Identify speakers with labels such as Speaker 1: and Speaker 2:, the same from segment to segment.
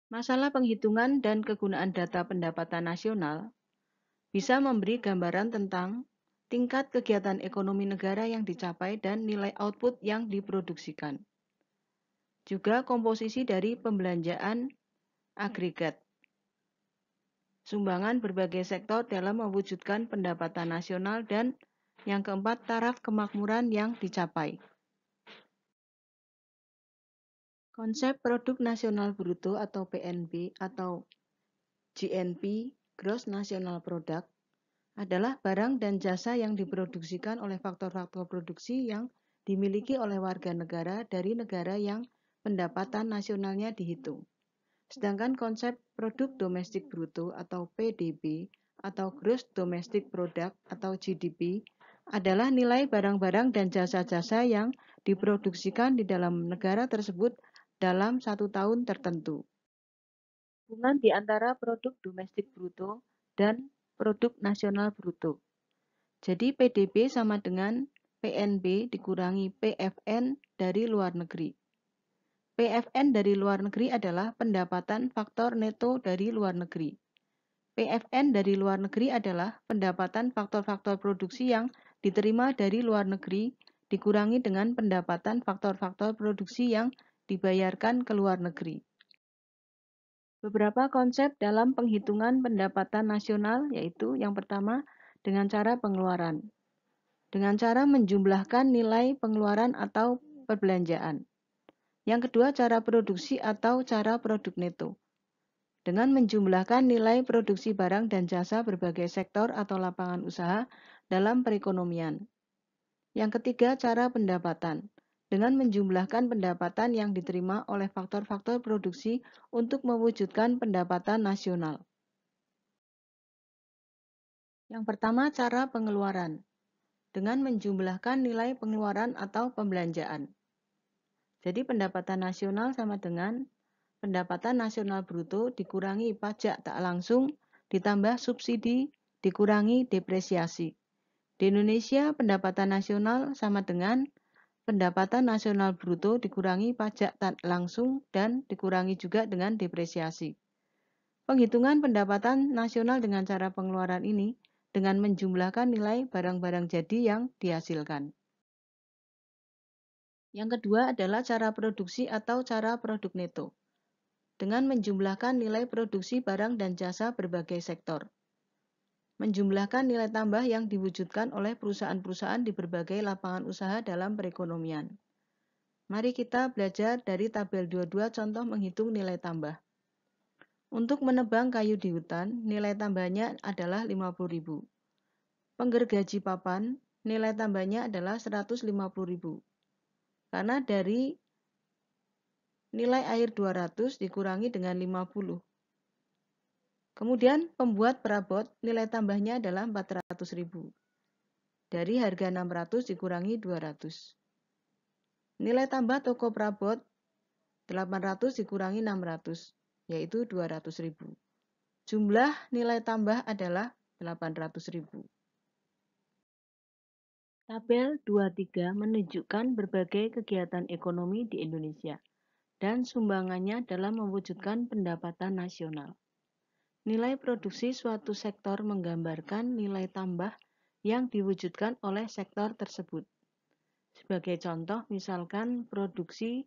Speaker 1: Masalah penghitungan dan kegunaan data pendapatan nasional bisa memberi gambaran tentang tingkat kegiatan ekonomi negara yang dicapai dan nilai output yang diproduksikan. Juga komposisi dari pembelanjaan agregat, sumbangan berbagai sektor dalam mewujudkan pendapatan nasional, dan yang keempat, taraf kemakmuran yang dicapai. Konsep Produk Nasional Bruto atau PNB atau GNP, Gross National Product, adalah barang dan jasa yang diproduksikan oleh faktor-faktor produksi yang dimiliki oleh warga negara dari negara yang pendapatan nasionalnya dihitung. Sedangkan konsep Produk Domestik Bruto atau PDB atau Gross Domestic Product atau GDP adalah nilai barang-barang dan jasa-jasa yang diproduksikan di dalam negara tersebut dalam satu tahun tertentu. Hubungan di antara produk domestik bruto dan produk nasional bruto. Jadi PDB sama dengan PNB dikurangi PFN dari luar negeri. PFN dari luar negeri adalah pendapatan faktor neto dari luar negeri. PFN dari luar negeri adalah pendapatan faktor-faktor produksi yang diterima dari luar negeri dikurangi dengan pendapatan faktor-faktor produksi yang dibayarkan ke luar negeri. Beberapa konsep dalam penghitungan pendapatan nasional yaitu yang pertama dengan cara pengeluaran. Dengan cara menjumlahkan nilai pengeluaran atau perbelanjaan. Yang kedua, cara produksi atau cara produk neto. Dengan menjumlahkan nilai produksi barang dan jasa berbagai sektor atau lapangan usaha dalam perekonomian. Yang ketiga, cara pendapatan. Dengan menjumlahkan pendapatan yang diterima oleh faktor-faktor produksi untuk mewujudkan pendapatan nasional. Yang pertama, cara pengeluaran. Dengan menjumlahkan nilai pengeluaran atau pembelanjaan. Jadi pendapatan nasional sama dengan pendapatan nasional bruto dikurangi pajak tak langsung ditambah subsidi dikurangi depresiasi. Di Indonesia pendapatan nasional sama dengan pendapatan nasional bruto dikurangi pajak tak langsung dan dikurangi juga dengan depresiasi. Penghitungan pendapatan nasional dengan cara pengeluaran ini dengan menjumlahkan nilai barang-barang jadi yang dihasilkan. Yang kedua adalah cara produksi atau cara produk neto. Dengan menjumlahkan nilai produksi barang dan jasa berbagai sektor. Menjumlahkan nilai tambah yang diwujudkan oleh perusahaan-perusahaan di berbagai lapangan usaha dalam perekonomian. Mari kita belajar dari tabel 22 contoh menghitung nilai tambah. Untuk menebang kayu di hutan, nilai tambahnya adalah 50.000. Penggergaji papan, nilai tambahnya adalah 150.000. Karena dari nilai air 200 dikurangi dengan 50. Kemudian pembuat perabot nilai tambahnya adalah 400.000. Dari harga 600 dikurangi 200. Nilai tambah toko perabot 800 dikurangi 600, yaitu 200.000. Jumlah nilai tambah adalah 800.000. Tabel 23 menunjukkan berbagai kegiatan ekonomi di Indonesia dan sumbangannya dalam mewujudkan pendapatan nasional. Nilai produksi suatu sektor menggambarkan nilai tambah yang diwujudkan oleh sektor tersebut. Sebagai contoh, misalkan produksi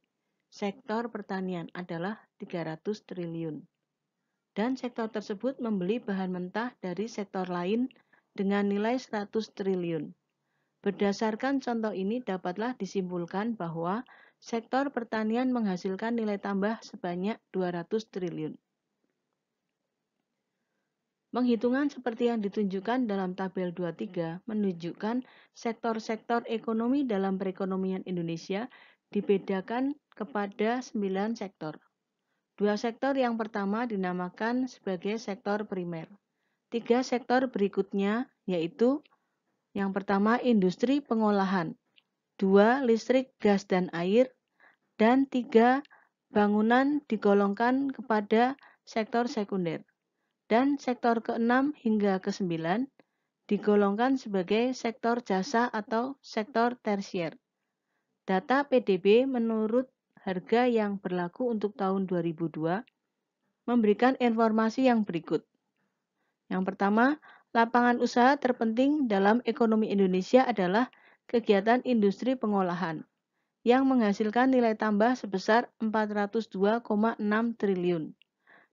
Speaker 1: sektor pertanian adalah 300 triliun. Dan sektor tersebut membeli bahan mentah dari sektor lain dengan nilai 100 triliun. Berdasarkan contoh ini dapatlah disimpulkan bahwa sektor pertanian menghasilkan nilai tambah sebanyak 200 triliun. Penghitungan seperti yang ditunjukkan dalam tabel 23 menunjukkan sektor-sektor ekonomi dalam perekonomian Indonesia dibedakan kepada 9 sektor. Dua sektor yang pertama dinamakan sebagai sektor primer. Tiga sektor berikutnya yaitu yang pertama industri pengolahan, dua listrik, gas, dan air, dan tiga bangunan digolongkan kepada sektor sekunder. Dan sektor ke-6 hingga ke-9 digolongkan sebagai sektor jasa atau sektor tersier. Data PDB menurut harga yang berlaku untuk tahun 2002 memberikan informasi yang berikut. Yang pertama, lapangan usaha terpenting dalam ekonomi Indonesia adalah kegiatan industri pengolahan yang menghasilkan nilai tambah sebesar 402,6 triliun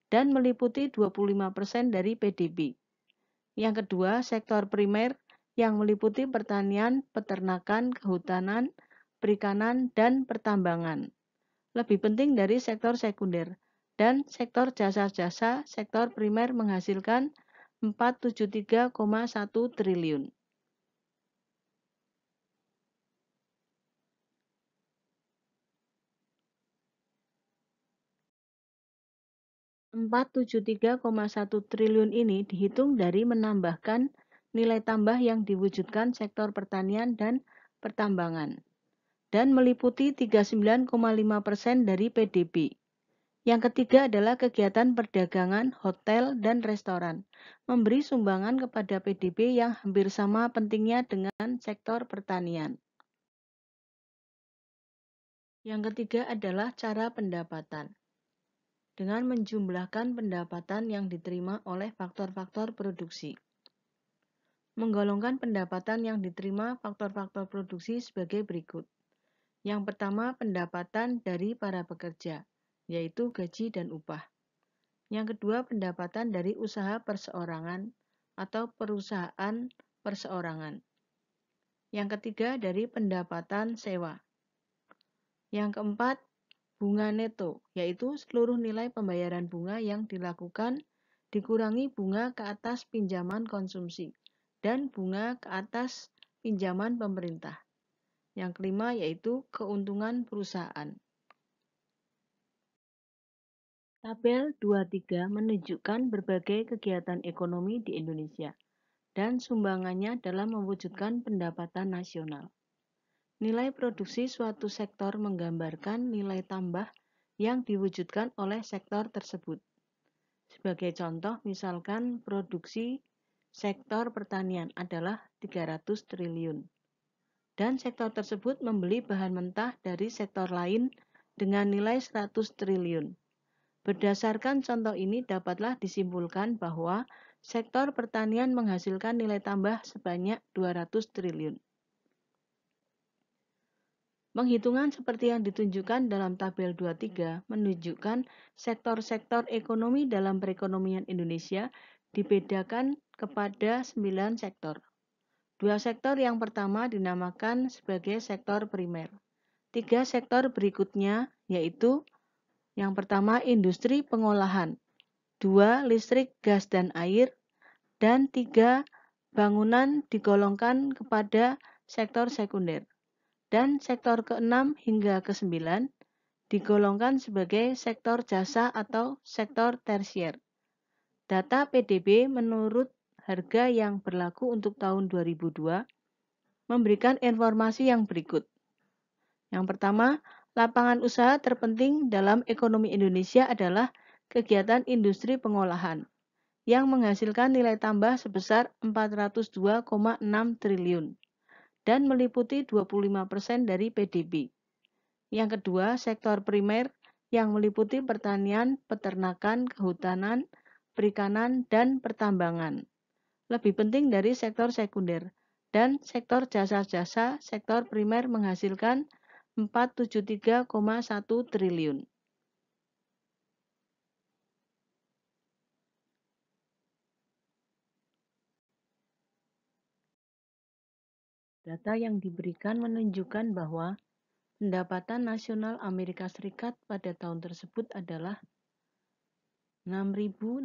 Speaker 1: dan meliputi 25% dari PDB. Yang kedua, sektor primer yang meliputi pertanian, peternakan, kehutanan, perikanan, dan pertambangan. Lebih penting dari sektor sekunder. Dan sektor jasa-jasa, sektor primer menghasilkan 473,1 triliun. Rp473,1 triliun ini dihitung dari menambahkan nilai tambah yang diwujudkan sektor pertanian dan pertambangan dan meliputi 39,5% dari PDB. Yang ketiga adalah kegiatan perdagangan, hotel, dan restoran, memberi sumbangan kepada PDB yang hampir sama pentingnya dengan sektor pertanian. Yang ketiga adalah cara pendapatan. Dengan menjumlahkan pendapatan yang diterima oleh faktor-faktor produksi. Menggolongkan pendapatan yang diterima faktor-faktor produksi sebagai berikut. Yang pertama, pendapatan dari para pekerja, yaitu gaji dan upah. Yang kedua, pendapatan dari usaha perseorangan atau perusahaan perseorangan. Yang ketiga, dari pendapatan sewa. Yang keempat, bunga neto, yaitu seluruh nilai pembayaran bunga yang dilakukan dikurangi bunga ke atas pinjaman konsumsi dan bunga ke atas pinjaman pemerintah. Yang kelima yaitu keuntungan perusahaan. Tabel 23 menunjukkan berbagai kegiatan ekonomi di Indonesia dan sumbangannya dalam mewujudkan pendapatan nasional. Nilai produksi suatu sektor menggambarkan nilai tambah yang diwujudkan oleh sektor tersebut. Sebagai contoh, misalkan produksi sektor pertanian adalah 300 triliun. Dan sektor tersebut membeli bahan mentah dari sektor lain dengan nilai 100 triliun. Berdasarkan contoh ini dapatlah disimpulkan bahwa sektor pertanian menghasilkan nilai tambah sebanyak 200 triliun. Penghitungan seperti yang ditunjukkan dalam tabel 23 menunjukkan sektor-sektor ekonomi dalam perekonomian Indonesia dibedakan kepada 9 sektor. Dua sektor yang pertama dinamakan sebagai sektor primer. Tiga sektor berikutnya yaitu yang pertama industri pengolahan, dua listrik, gas, dan air, dan tiga bangunan digolongkan kepada sektor sekunder. Dan sektor ke-6 hingga ke-9 digolongkan sebagai sektor jasa atau sektor tersier. Data PDB menurut harga yang berlaku untuk tahun 2002 memberikan informasi yang berikut. Yang pertama, lapangan usaha terpenting dalam ekonomi Indonesia adalah kegiatan industri pengolahan yang menghasilkan nilai tambah sebesar 402,6 triliun dan meliputi 25% dari PDB. Yang kedua, sektor primer yang meliputi pertanian, peternakan, kehutanan, perikanan, dan pertambangan. Lebih penting dari sektor sekunder. Dan sektor jasa-jasa, sektor primer menghasilkan 473,1 triliun. Data yang diberikan menunjukkan bahwa pendapatan nasional Amerika Serikat pada tahun tersebut adalah 6.650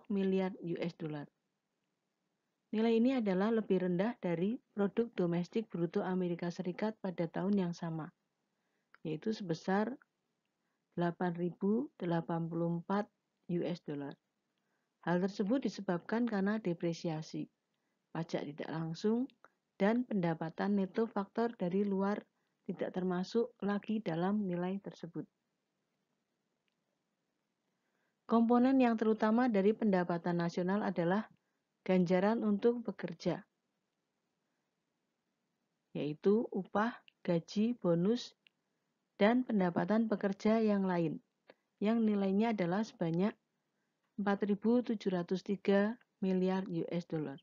Speaker 1: miliar US dollar. Nilai ini adalah lebih rendah dari produk domestik bruto Amerika Serikat pada tahun yang sama, yaitu sebesar 8.084 US dollar. Hal tersebut disebabkan karena depresiasi, pajak tidak langsung, dan pendapatan neto faktor dari luar tidak termasuk lagi dalam nilai tersebut. Komponen yang terutama dari pendapatan nasional adalah ganjaran untuk bekerja, yaitu upah, gaji, bonus, dan pendapatan pekerja yang lain, yang nilainya adalah sebanyak 4.703 miliar US dollar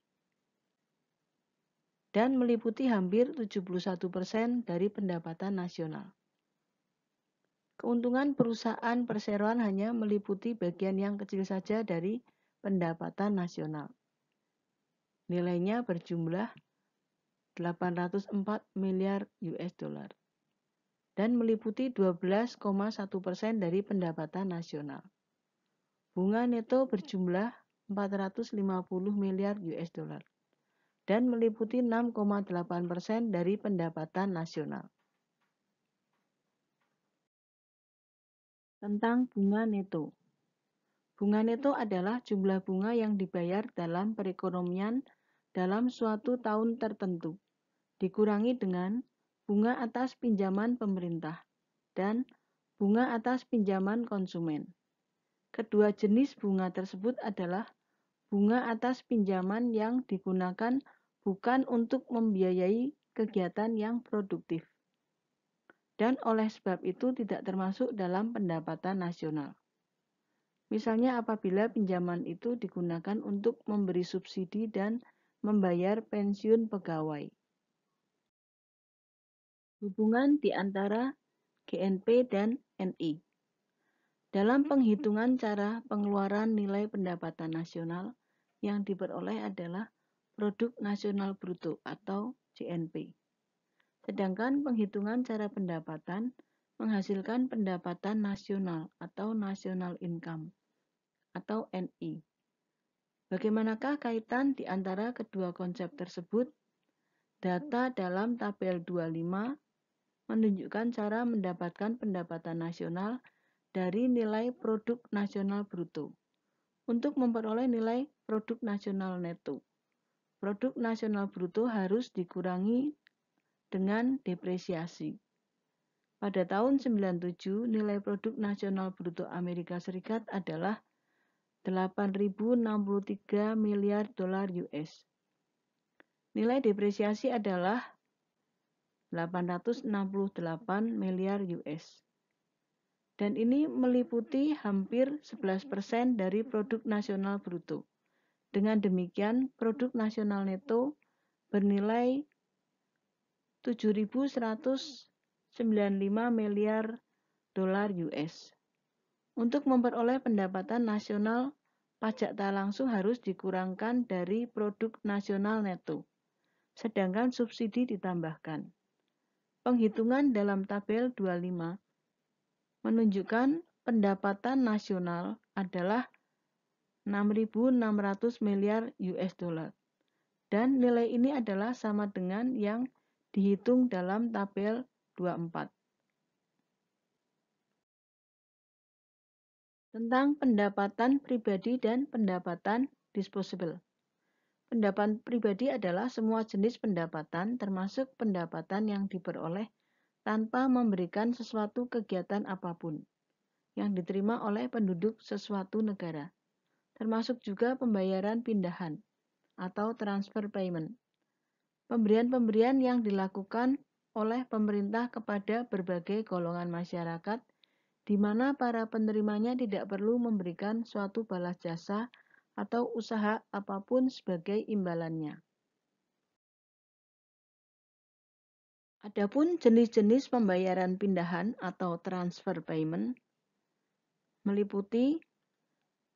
Speaker 1: dan meliputi hampir 71% dari pendapatan nasional. Keuntungan perusahaan perseroan hanya meliputi bagian yang kecil saja dari pendapatan nasional. Nilainya berjumlah 804 miliar US dollar dan meliputi 12,1% dari pendapatan nasional. Bunga neto berjumlah 450 miliar US dollar dan meliputi 6,8% dari pendapatan nasional. Tentang bunga neto. Bunga neto adalah jumlah bunga yang dibayar dalam perekonomian dalam suatu tahun tertentu, dikurangi dengan bunga atas pinjaman pemerintah dan bunga atas pinjaman konsumen. Kedua jenis bunga tersebut adalah bunga atas pinjaman yang digunakan bukan untuk membiayai kegiatan yang produktif, dan oleh sebab itu tidak termasuk dalam pendapatan nasional. Misalnya apabila pinjaman itu digunakan untuk memberi subsidi dan membayar pensiun pegawai. Hubungan di antara GNP dan NI. Dalam penghitungan cara pengeluaran nilai pendapatan nasional, yang diperoleh adalah Produk Nasional Bruto atau GNP. Sedangkan penghitungan cara pendapatan menghasilkan pendapatan nasional atau National Income atau NI. Bagaimanakah kaitan di antara kedua konsep tersebut? Data dalam tabel 25 menunjukkan cara mendapatkan pendapatan nasional dari nilai produk nasional bruto. Untuk memperoleh nilai produk nasional neto, produk nasional bruto harus dikurangi dengan depresiasi. Pada tahun 97, nilai produk nasional bruto Amerika Serikat adalah 8.063 miliar dolar US. Nilai depresiasi adalah 868 miliar US. Dan ini meliputi hampir 11% dari produk nasional bruto. Dengan demikian, produk nasional neto bernilai 7.195 miliar dolar US. Untuk memperoleh pendapatan nasional, pajak tak langsung harus dikurangkan dari produk nasional neto, sedangkan subsidi ditambahkan. Penghitungan dalam tabel 25 menunjukkan pendapatan nasional adalah 6.600 miliar US dollar. Dan nilai ini adalah sama dengan yang dihitung dalam tabel 24. Tentang pendapatan pribadi dan pendapatan disposable. Pendapatan pribadi adalah semua jenis pendapatan termasuk pendapatan yang diperoleh tanpa memberikan sesuatu kegiatan apapun yang diterima oleh penduduk sesuatu negara, termasuk juga pembayaran pindahan atau transfer payment. Pemberian-pemberian yang dilakukan oleh pemerintah kepada berbagai golongan masyarakat di mana para penerimanya tidak perlu memberikan suatu balas jasa atau usaha apapun sebagai imbalannya. Adapun jenis-jenis pembayaran pindahan atau transfer payment meliputi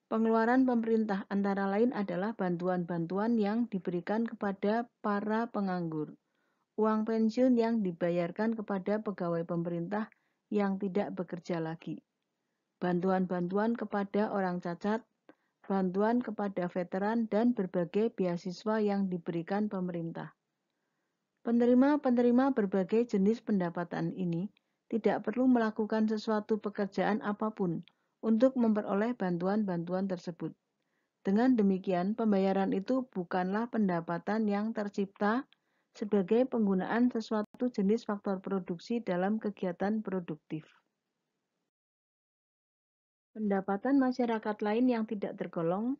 Speaker 1: pengeluaran pemerintah, antara lain adalah bantuan-bantuan yang diberikan kepada para penganggur, uang pensiun yang dibayarkan kepada pegawai pemerintah yang tidak bekerja lagi, bantuan-bantuan kepada orang cacat, bantuan kepada veteran, dan berbagai beasiswa yang diberikan pemerintah. Penerima-penerima berbagai jenis pendapatan ini tidak perlu melakukan sesuatu pekerjaan apapun untuk memperoleh bantuan-bantuan tersebut. Dengan demikian, pembayaran itu bukanlah pendapatan yang tercipta sebagai penggunaan sesuatu jenis faktor produksi dalam kegiatan produktif. Pendapatan masyarakat lain yang tidak tergolong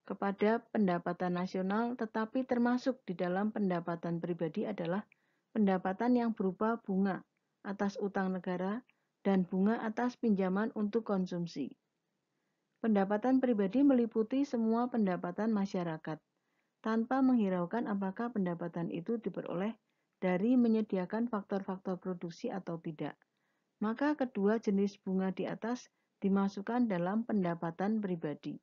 Speaker 1: kepada pendapatan nasional tetapi termasuk di dalam pendapatan pribadi adalah pendapatan yang berupa bunga atas utang negara dan bunga atas pinjaman untuk konsumsi. Pendapatan pribadi meliputi semua pendapatan masyarakat, tanpa menghiraukan apakah pendapatan itu diperoleh dari menyediakan faktor-faktor produksi atau tidak. Maka kedua jenis bunga di atas dimasukkan dalam pendapatan pribadi.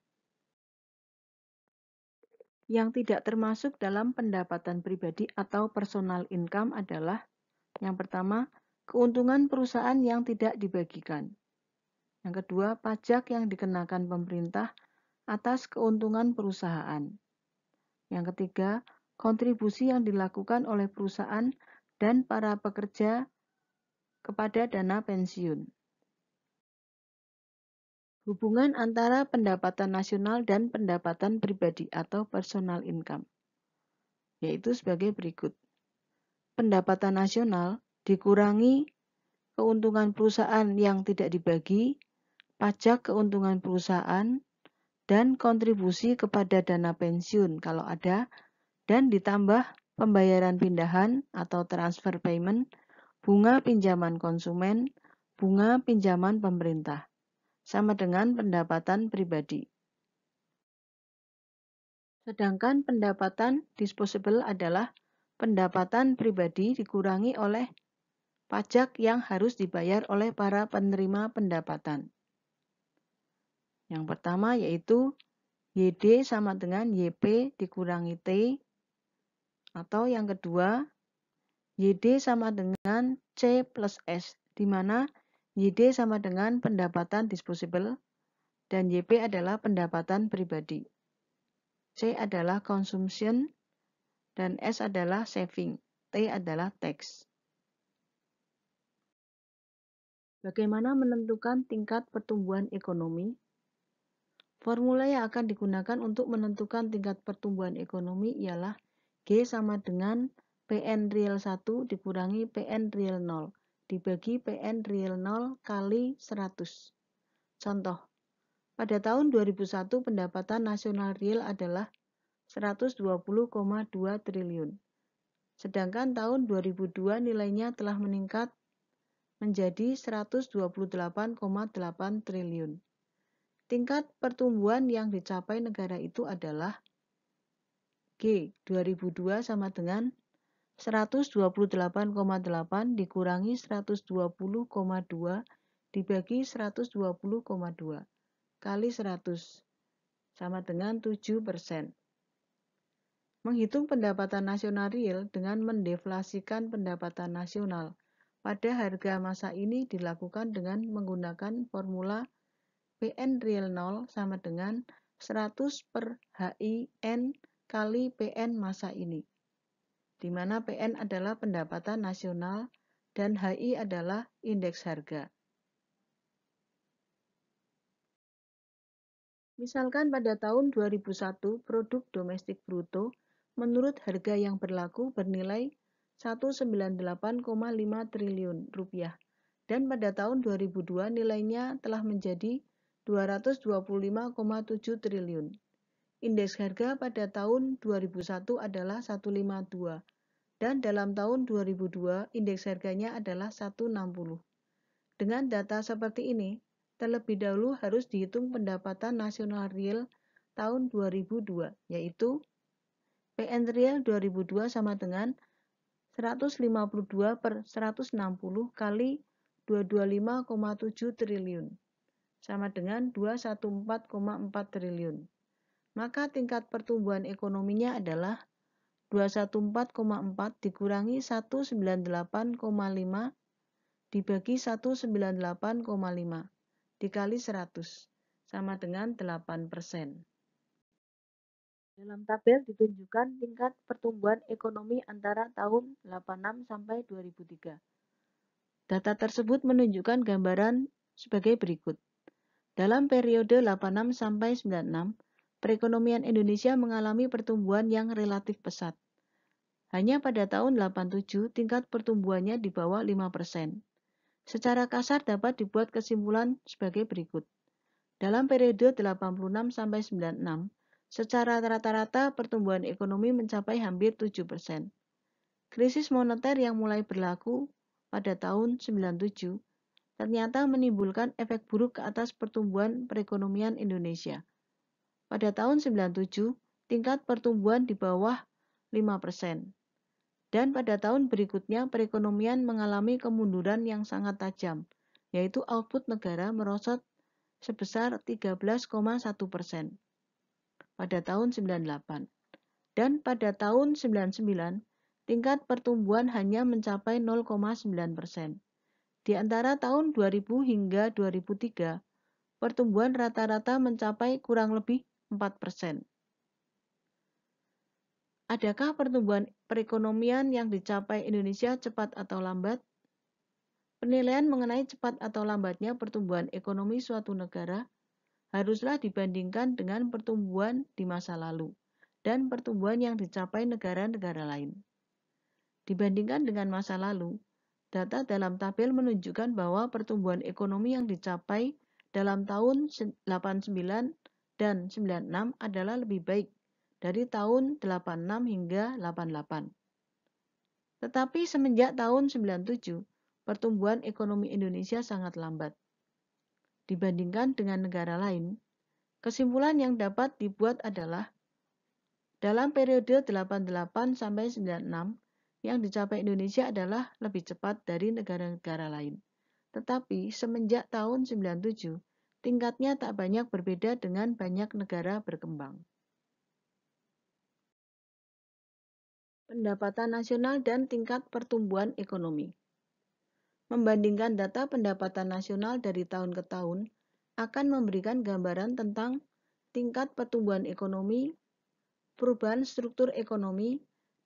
Speaker 1: Yang tidak termasuk dalam pendapatan pribadi atau personal income adalah yang pertama, keuntungan perusahaan yang tidak dibagikan. Yang kedua, pajak yang dikenakan pemerintah atas keuntungan perusahaan. Yang ketiga, kontribusi yang dilakukan oleh perusahaan dan para pekerja kepada dana pensiun. Hubungan antara pendapatan nasional dan pendapatan pribadi atau personal income, yaitu sebagai berikut. Pendapatan nasional dikurangi keuntungan perusahaan yang tidak dibagi, pajak keuntungan perusahaan, dan kontribusi kepada dana pensiun kalau ada, dan ditambah pembayaran pindahan atau transfer payment, bunga pinjaman konsumen, bunga pinjaman pemerintah, sama dengan pendapatan pribadi. Sedangkan pendapatan disposable adalah pendapatan pribadi dikurangi oleh pajak yang harus dibayar oleh para penerima pendapatan. Yang pertama yaitu YD sama dengan YP dikurangi T, atau yang kedua YD sama dengan C plus S, di mana YD sama dengan pendapatan disposable dan YP adalah pendapatan pribadi. C adalah consumption dan S adalah saving, T adalah tax. Bagaimana menentukan tingkat pertumbuhan ekonomi? Formula yang akan digunakan untuk menentukan tingkat pertumbuhan ekonomi ialah G sama dengan PN real 1 dikurangi PN real 0 dibagi PN real 0 kali 100. Contoh, pada tahun 2001 pendapatan nasional real adalah 120,2 triliun. Sedangkan tahun 2002 nilainya telah meningkat menjadi 128,8 triliun. Tingkat pertumbuhan yang dicapai negara itu adalah G 2002 sama dengan 128,8 dikurangi 120,2 dibagi 120,2 kali 100 sama dengan 7%. Menghitung pendapatan nasional real dengan mendeflasikan pendapatan nasional pada harga masa ini dilakukan dengan menggunakan formula PN real 0 sama dengan 100 per HIN kali PN masa ini, di mana PN adalah pendapatan nasional dan HI adalah indeks harga. Misalkan pada tahun 2001 produk domestik bruto menurut harga yang berlaku bernilai 198,5 triliun rupiah dan pada tahun 2002 nilainya telah menjadi 225,7 triliun. Indeks harga pada tahun 2001 adalah 152 dan dalam tahun 2002 indeks harganya adalah 160. Dengan data seperti ini, terlebih dahulu harus dihitung pendapatan nasional real tahun 2002, yaitu PN real 2002 sama dengan 152 per 160 kali 225,7 triliun, sama dengan 214,4 triliun. Maka tingkat pertumbuhan ekonominya adalah 214,4 dikurangi 198,5 dibagi 198,5 dikali 100 sama dengan 8%. Dalam tabel ditunjukkan tingkat pertumbuhan ekonomi antara tahun 86 sampai 2003. Data tersebut menunjukkan gambaran sebagai berikut. Dalam periode 86 sampai 96, perekonomian Indonesia mengalami pertumbuhan yang relatif pesat. Hanya pada tahun 87 tingkat pertumbuhannya di bawah 5%. Secara kasar dapat dibuat kesimpulan sebagai berikut. Dalam periode 86 sampai 96, secara rata-rata pertumbuhan ekonomi mencapai hampir 7%. Krisis moneter yang mulai berlaku pada tahun 97 ternyata menimbulkan efek buruk ke atas pertumbuhan perekonomian Indonesia. Pada tahun 97, tingkat pertumbuhan di bawah 5%. Dan pada tahun berikutnya perekonomian mengalami kemunduran yang sangat tajam, yaitu output negara merosot sebesar 13,1% pada tahun 98. Dan pada tahun 99, tingkat pertumbuhan hanya mencapai 0,9%. Di antara tahun 2000 hingga 2003, pertumbuhan rata-rata mencapai kurang lebih 4%. Adakah pertumbuhan perekonomian yang dicapai Indonesia cepat atau lambat? Penilaian mengenai cepat atau lambatnya pertumbuhan ekonomi suatu negara haruslah dibandingkan dengan pertumbuhan di masa lalu dan pertumbuhan yang dicapai negara-negara lain. Dibandingkan dengan masa lalu, data dalam tabel menunjukkan bahwa pertumbuhan ekonomi yang dicapai dalam tahun 89 dan 96 adalah lebih baik dari tahun 86 hingga 88. Tetapi semenjak tahun 97, pertumbuhan ekonomi Indonesia sangat lambat. Dibandingkan dengan negara lain, kesimpulan yang dapat dibuat adalah dalam periode 88 sampai 96, yang dicapai Indonesia adalah lebih cepat dari negara-negara lain. Tetapi semenjak tahun 97, tingkatnya tak banyak berbeda dengan banyak negara berkembang. Pendapatan nasional dan tingkat pertumbuhan ekonomi. Membandingkan data pendapatan nasional dari tahun ke tahun akan memberikan gambaran tentang tingkat pertumbuhan ekonomi, perubahan struktur ekonomi,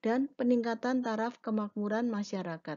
Speaker 1: dan peningkatan taraf kemakmuran masyarakat.